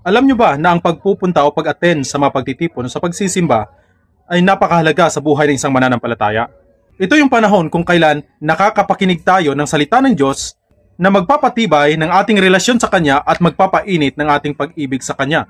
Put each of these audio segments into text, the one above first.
Alam nyo ba na ang pagpupunta o pag-attend sa mga pagtitipon o sa pagsisimba ay napakahalaga sa buhay ng isang mananampalataya? Ito yung panahon kung kailan nakakapakinig tayo ng salita ng Diyos na magpapatibay ng ating relasyon sa Kanya at magpapainit ng ating pag-ibig sa Kanya.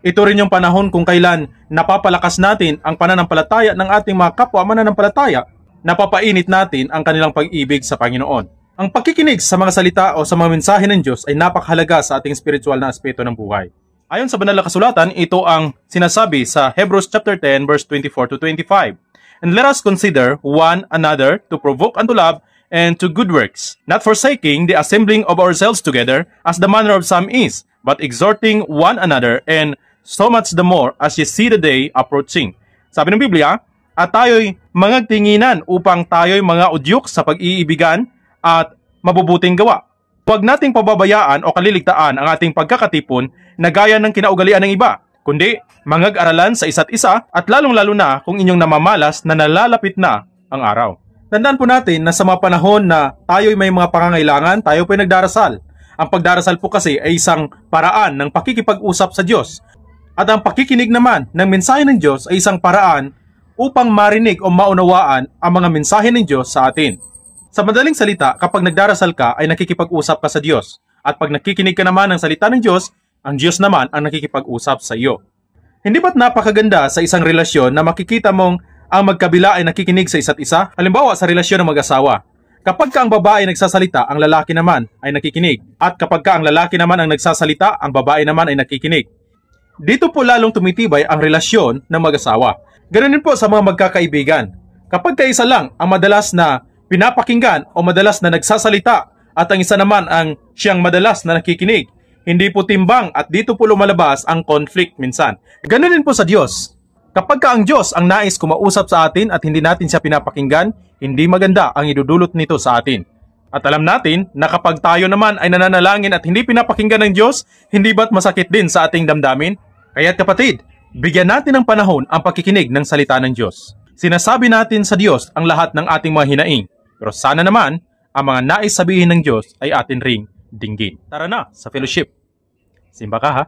Ito rin yung panahon kung kailan napapalakas natin ang pananampalataya ng ating mga kapwa mananampalataya, napapainit natin ang kanilang pag-ibig sa Panginoon. Ang pakikinig sa mga salita o sa mga mensahe ng Diyos ay napakahalaga sa ating spiritual na aspeto ng buhay. Ayon sa banal na kasulatan, ito ang sinasabi sa Hebrews chapter 10 verse 24 to 25. And let us consider one another to provoke unto love and to good works, not forsaking the assembling of ourselves together, as the manner of some is, but exhorting one another, and so much the more as ye see the day approaching. Sabi ng Biblia, at tayo'y mangagtinginan upang tayo'y mga udyok sa pag-iibigan at mabubuting gawa. Huwag nating pababayaan o kaliligtaan ang ating pagkakatipon na gaya ng kinaugalian ng iba, kundi mangag-aralan sa isa't isa at lalong-lalo na kung inyong namamalas na nalalapit na ang araw. Tandaan po natin na sa mga panahon na tayo'y may mga pangangailangan, tayo po'y nagdarasal. Ang pagdarasal po kasi ay isang paraan ng pakikipag-usap sa Diyos. At ang pakikinig naman ng mensahe ng Diyos ay isang paraan upang marinig o maunawaan ang mga mensahe ng Diyos sa atin. Sa madaling salita, kapag nagdarasal ka ay nakikipag-usap ka sa Diyos. At pag nakikinig ka naman ng salita ng Diyos, ang Diyos naman ang nakikipag-usap sa iyo. Hindi ba't napakaganda sa isang relasyon na makikita mong ang magkabila ay nakikinig sa isa't isa? Halimbawa sa relasyon ng mag-asawa. Kapag ka ang babae nagsasalita, ang lalaki naman ay nakikinig. At kapag ka ang lalaki naman ang nagsasalita, ang babae naman ay nakikinig. Dito po lalong tumitibay ang relasyon ng mag-asawa. Ganun din po sa mga magkakaibigan. Kapag kaisa lang ang madalas na pinapakinggan o madalas na nagsasalita at ang isa naman ang siyang madalas na nakikinig, hindi po timbang at dito po lumalabas ang conflict minsan. Ganun din po sa Diyos. Kapag ka ang Diyos ang nais kumausap sa atin at hindi natin siya pinapakinggan, hindi maganda ang idudulot nito sa atin. At alam natin na kapag tayo naman ay nananalangin at hindi pinapakinggan ng Diyos, hindi ba't masakit din sa ating damdamin? Kaya't kapatid, bigyan natin ng panahon ang pakikinig ng salita ng Diyos. Sinasabi natin sa Diyos ang lahat ng ating mga hinaing. Pero sana naman, ang mga nais sabihin ng Diyos ay atin ring dinggin. Tara na sa fellowship. Simba ka ha?